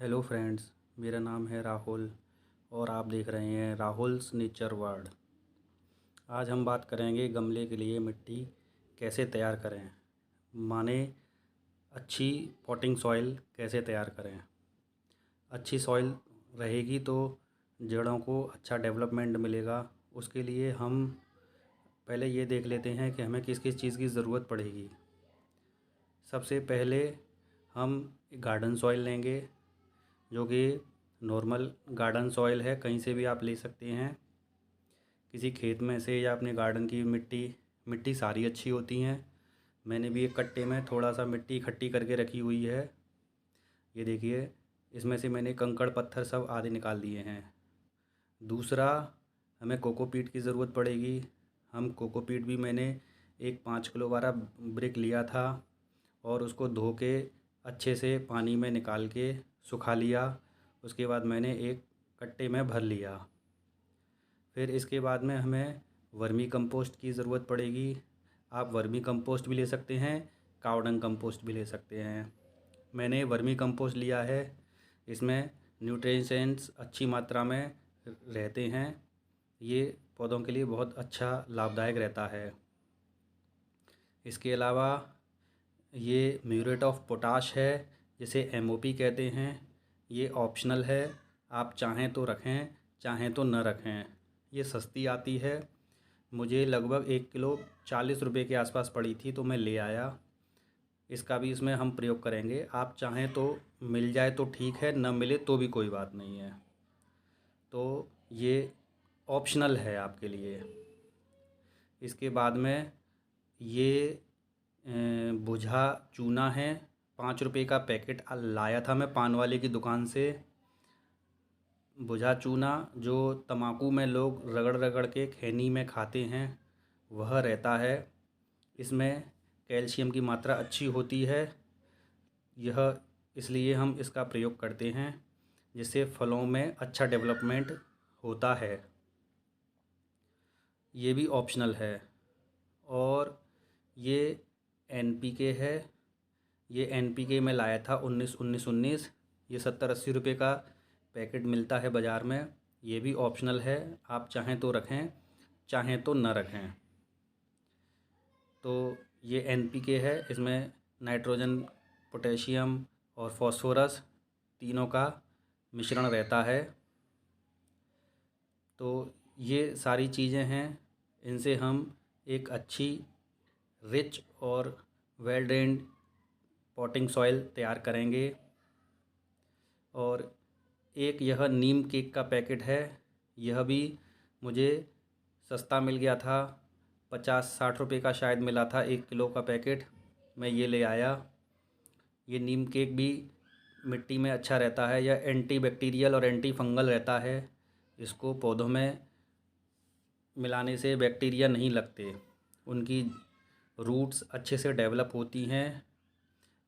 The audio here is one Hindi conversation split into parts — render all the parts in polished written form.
हेलो फ्रेंड्स, मेरा नाम है राहुल और आप देख रहे हैं राहुल्स नेचर वर्ल्ड। आज हम बात करेंगे गमले के लिए मिट्टी कैसे तैयार करें, माने अच्छी पॉटिंग सॉइल कैसे तैयार करें। अच्छी सॉइल रहेगी तो जड़ों को अच्छा डेवलपमेंट मिलेगा। उसके लिए हम पहले ये देख लेते हैं कि हमें किस किस चीज़ की ज़रूरत पड़ेगी। सबसे पहले हम गार्डन सॉइल लेंगे, जो कि नॉर्मल गार्डन सॉइल है, कहीं से भी आप ले सकते हैं, किसी खेत में से या अपने गार्डन की मिट्टी। मिट्टी सारी अच्छी होती हैं। मैंने भी एक कट्टे में थोड़ा सा मिट्टी इकट्ठी करके रखी हुई है। ये देखिए, इसमें से मैंने कंकड़ पत्थर सब आधे निकाल दिए हैं। दूसरा, हमें कोकोपीट की ज़रूरत पड़ेगी। हम कोकोपीट भी मैंने एक 5 किलो वाला ब्रिक लिया था और उसको धो के अच्छे से पानी में निकाल के सुखा लिया। उसके बाद मैंने एक कट्टे में भर लिया। फिर इसके बाद में हमें वर्मी कंपोस्ट की ज़रूरत पड़ेगी। आप वर्मी कंपोस्ट भी ले सकते हैं, कावडंग कंपोस्ट भी ले सकते हैं। मैंने वर्मी कंपोस्ट लिया है। इसमें न्यूट्रिएंट्स अच्छी मात्रा में रहते हैं। ये पौधों के लिए बहुत अच्छा लाभदायक रहता है। इसके अलावा ये म्यूरेट ऑफ पोटाश है, जिसे एमओपी कहते हैं। ये ऑप्शनल है, आप चाहें तो रखें, चाहें तो न रखें। ये सस्ती आती है। मुझे लगभग 1 किलो 40 रुपये के आसपास पड़ी थी, तो मैं ले आया। इसका भी इसमें हम प्रयोग करेंगे। आप चाहें तो मिल जाए तो ठीक है, न मिले तो भी कोई बात नहीं है। तो ये ऑप्शनल है आपके लिए। इसके बाद में ये बुझा चूना है, 5 रुपये का पैकेट लाया था मैं पान वाले की दुकान से। बुझा चूना जो तम्बाकू में लोग रगड़ रगड़ के खैनी में खाते हैं, वह रहता है। इसमें कैल्शियम की मात्रा अच्छी होती है। यह इसलिए हम इसका प्रयोग करते हैं, जिससे फलों में अच्छा डेवलपमेंट होता है। ये भी ऑप्शनल है। और ये एनपीके है। ये एनपीके में लाया था 19 ये 70-80 रुपये का पैकेट मिलता है बाज़ार में। ये भी ऑप्शनल है, आप चाहें तो रखें, चाहें तो न रखें। तो ये एनपीके है। इसमें नाइट्रोजन, पोटेशियम और फास्फोरस तीनों का मिश्रण रहता है। तो ये सारी चीज़ें हैं, इनसे हम एक अच्छी रिच और वेल ड्रेन्ड पॉटिंग सॉइल तैयार करेंगे। और एक यह नीम केक का पैकेट है। यह भी मुझे सस्ता मिल गया था, 50-60 रुपये का शायद मिला था 1 किलो का पैकेट। मैं ये ले आया। ये नीम केक भी मिट्टी में अच्छा रहता है। यह एंटी बैक्टीरियल और एंटी फंगल रहता है। इसको पौधों में मिलाने से बैक्टीरिया नहीं लगते, उनकी रूट्स अच्छे से डेवलप होती हैं।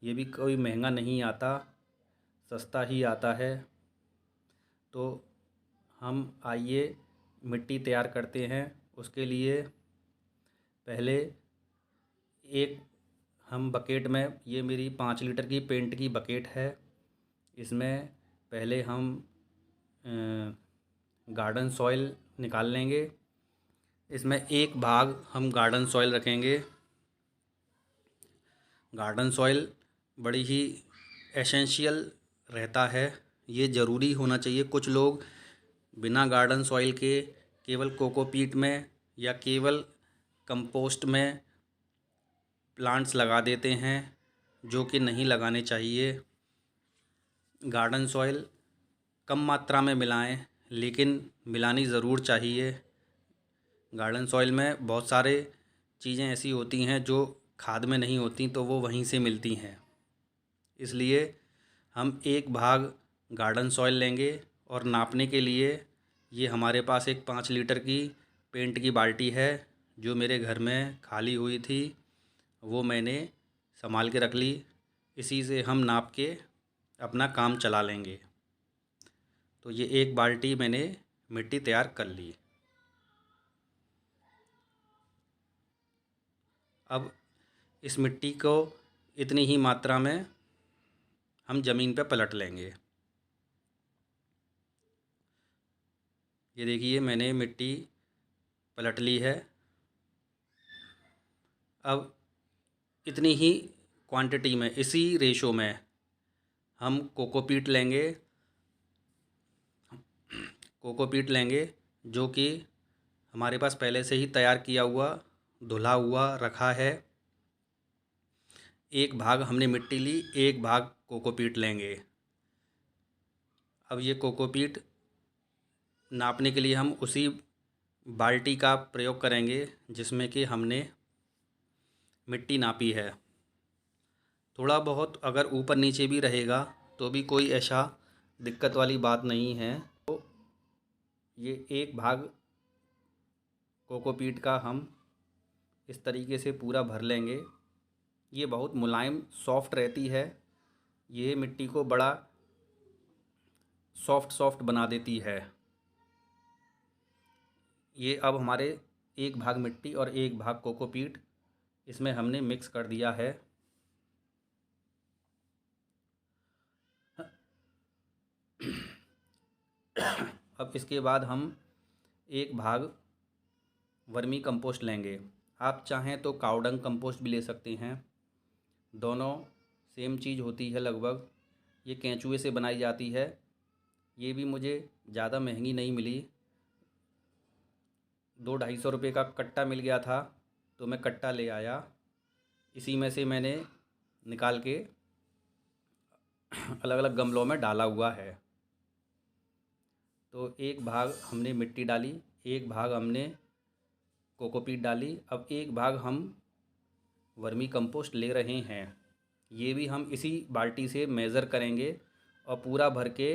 ये भी कोई महंगा नहीं आता, सस्ता ही आता है। तो हम आइए मिट्टी तैयार करते हैं। उसके लिए पहले एक हम बकेट में, ये मेरी 5 लीटर की पेंट की बकेट है, इसमें पहले हम गार्डन सॉइल निकाल लेंगे। इसमें एक भाग हम गार्डन सॉइल रखेंगे। गार्डन सॉइल बड़ी ही एसेंशियल रहता है, ये ज़रूरी होना चाहिए। कुछ लोग बिना गार्डन सॉइल के केवल कोकोपीट में या केवल कंपोस्ट में प्लांट्स लगा देते हैं, जो कि नहीं लगाने चाहिए। गार्डन सॉइल कम मात्रा में मिलाएं, लेकिन मिलानी ज़रूर चाहिए। गार्डन सॉइल में बहुत सारे चीज़ें ऐसी होती हैं जो खाद में नहीं होती, तो वो वहीं से मिलती हैं। इसलिए हम एक भाग गार्डन सॉइल लेंगे। और नापने के लिए ये हमारे पास एक 5 लीटर की पेंट की बाल्टी है, जो मेरे घर में खाली हुई थी, वो मैंने संभाल के रख ली। इसी से हम नाप के अपना काम चला लेंगे। तो ये एक बाल्टी मैंने मिट्टी तैयार कर ली। अब इस मिट्टी को इतनी ही मात्रा में हम ज़मीन पर पलट लेंगे। ये देखिए मैंने मिट्टी पलट ली है। अब इतनी ही क्वांटिटी में, इसी रेशो में हम कोकोपीट लेंगे। कोकोपीट लेंगे जो कि हमारे पास पहले से ही तैयार किया हुआ, धुला हुआ रखा है। एक भाग हमने मिट्टी ली, एक भाग कोकोपीट लेंगे। अब ये कोकोपीट नापने के लिए हम उसी बाल्टी का प्रयोग करेंगे जिसमें कि हमने मिट्टी नापी है। थोड़ा बहुत अगर ऊपर नीचे भी रहेगा तो भी कोई ऐसा दिक्कत वाली बात नहीं है। तो ये एक भाग कोकोपीट का हम इस तरीके से पूरा भर लेंगे। ये बहुत मुलायम सॉफ्ट रहती है। ये मिट्टी को बड़ा सॉफ्ट सॉफ्ट बना देती है। ये अब हमारे एक भाग मिट्टी और एक भाग कोकोपीट इसमें हमने मिक्स कर दिया है। अब इसके बाद हम एक भाग वर्मी कंपोस्ट लेंगे। आप चाहें तो काउडंग कंपोस्ट भी ले सकते हैं। दोनों सेम चीज़ होती है लगभग। ये केंचुए से बनाई जाती है। ये भी मुझे ज़्यादा महंगी नहीं मिली। 200-250 रुपये का कट्टा मिल गया था तो मैं कट्टा ले आया। इसी में से मैंने निकाल के अलग अलग गमलों में डाला हुआ है। तो एक भाग हमने मिट्टी डाली, एक भाग हमने कोकोपीट डाली। अब एक भाग हम वर्मी कंपोस्ट ले रहे हैं। ये भी हम इसी बाल्टी से मेज़र करेंगे और पूरा भर के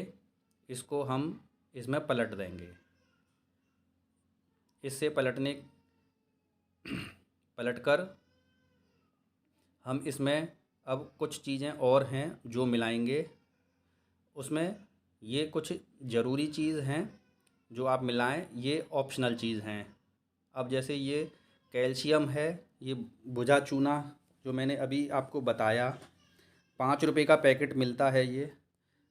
इसको हम इसमें पलट देंगे। इससे पलटकर हम इसमें अब कुछ चीज़ें और हैं जो मिलाएंगे। उसमें ये कुछ ज़रूरी चीज़ हैं जो आप मिलाएं, ये ऑप्शनल चीज़ हैं। अब जैसे ये कैल्शियम है, ये भुजा चूना जो मैंने अभी आपको बताया, 5 रुपये का पैकेट मिलता है।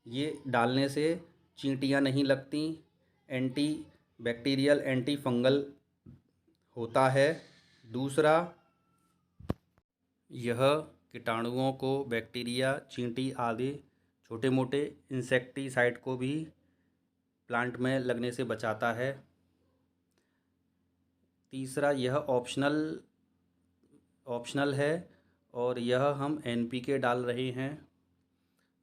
ये डालने से चींटियाँ नहीं लगती, एंटी बैक्टीरियल एंटी फंगल होता है। दूसरा, यह कीटाणुओं को, बैक्टीरिया, चींटी आदि छोटे मोटे इंसेक्टिसाइड को भी प्लांट में लगने से बचाता है। तीसरा, यह ऑप्शनल है और यह हम NPK डाल रहे हैं।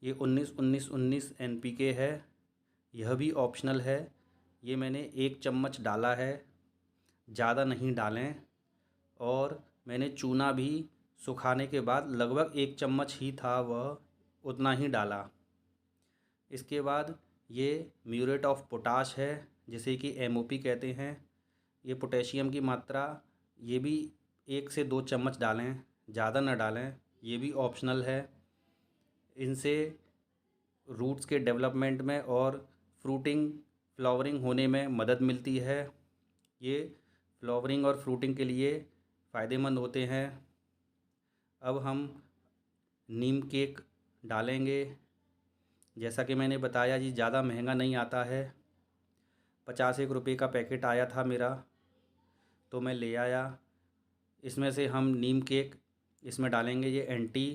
ये 19-19-19 NPK है। यह भी ऑप्शनल है। ये मैंने 1 चम्मच डाला है, ज़्यादा नहीं डालें। और मैंने चूना भी सुखाने के बाद लगभग 1 चम्मच ही था, वह उतना ही डाला। इसके बाद ये म्यूरेट ऑफ पोटाश है, जिसे कि MOP कहते हैं। ये पोटेशियम की मात्रा, ये भी 1 से 2 चम्मच डालें, ज़्यादा न डालें। ये भी ऑप्शनल है। इनसे रूट्स के डेवलपमेंट में और फ्लावरिंग होने में मदद मिलती है। ये फ्लावरिंग और फ्रूटिंग के लिए फ़ायदेमंद होते हैं। अब हम नीम केक डालेंगे। जैसा कि मैंने बताया जी, ज़्यादा महंगा नहीं आता है। 50-1 रुपये का पैकेट आया था मेरा, तो मैं ले आया। इसमें से हम नीम केक इसमें डालेंगे। ये एंटी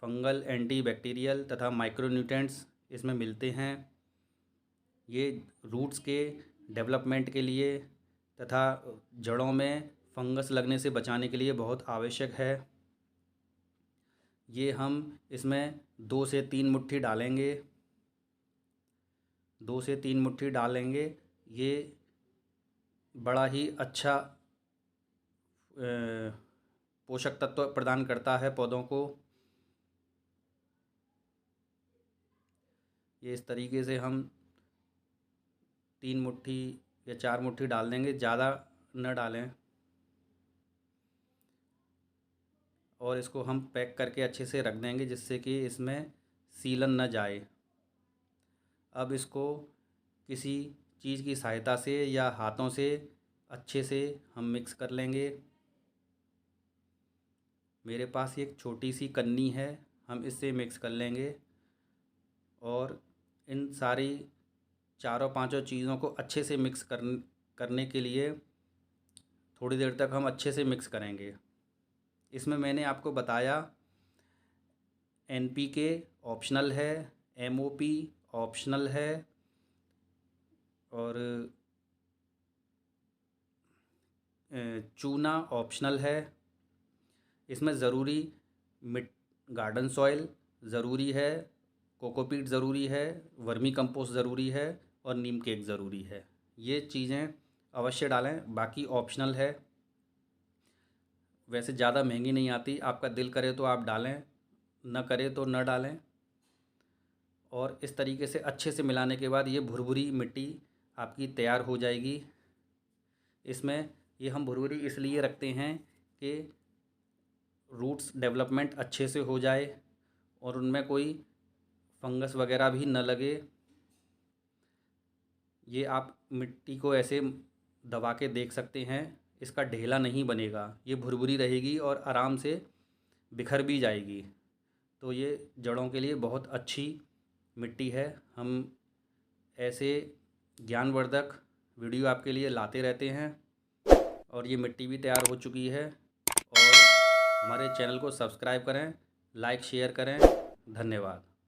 फंगल, एंटी बैक्टीरियल तथा माइक्रोन्यूट्रेंट्स इसमें मिलते हैं। ये रूट्स के डेवलपमेंट के लिए तथा जड़ों में फंगस लगने से बचाने के लिए बहुत आवश्यक है। ये हम इसमें 2 से 3 मुट्ठी डालेंगे। 2 से 3 मुट्ठी डालेंगे। ये बड़ा ही अच्छा पोषक तत्व प्रदान करता है पौधों को। ये इस तरीके से हम 3 मुट्ठी या 4 मुट्ठी डाल देंगे, ज़्यादा न डालें। और इसको हम पैक करके अच्छे से रख देंगे जिससे कि इसमें सीलन न जाए। अब इसको किसी चीज़ की सहायता से या हाथों से अच्छे से हम मिक्स कर लेंगे। मेरे पास एक छोटी सी कन्नी है, हम इससे मिक्स कर लेंगे। और इन सारी चारों पांचों चीज़ों को अच्छे से मिक्स करने के लिए थोड़ी देर तक हम अच्छे से मिक्स करेंगे। इसमें मैंने आपको बताया NPK ऑप्शनल है, MOP ऑप्शनल है और चूना ऑप्शनल है। इसमें ज़रूरी मिट गार्डन सॉइल ज़रूरी है, कोकोपीट ज़रूरी है, वर्मी कंपोस्ट ज़रूरी है और नीम केक ज़रूरी है। ये चीज़ें अवश्य डालें, बाकी ऑप्शनल है। वैसे ज़्यादा महंगी नहीं आती, आपका दिल करे तो आप डालें, न करे तो न डालें। और इस तरीके से अच्छे से मिलाने के बाद ये भुरभुरी मिट्टी आपकी तैयार हो जाएगी। इसमें ये हम भुरभुरी इसलिए रखते हैं कि रूट्स डेवलपमेंट अच्छे से हो जाए और उनमें कोई फंगस वगैरह भी न लगे। ये आप मिट्टी को ऐसे दबा के देख सकते हैं, इसका ढेला नहीं बनेगा, ये भुरभुरी रहेगी और आराम से बिखर भी जाएगी। तो ये जड़ों के लिए बहुत अच्छी मिट्टी है। हम ऐसे ज्ञानवर्धक वीडियो आपके लिए लाते रहते हैं। और ये मिट्टी भी तैयार हो चुकी है। और हमारे चैनल को सब्सक्राइब करें, लाइक शेयर करें। धन्यवाद।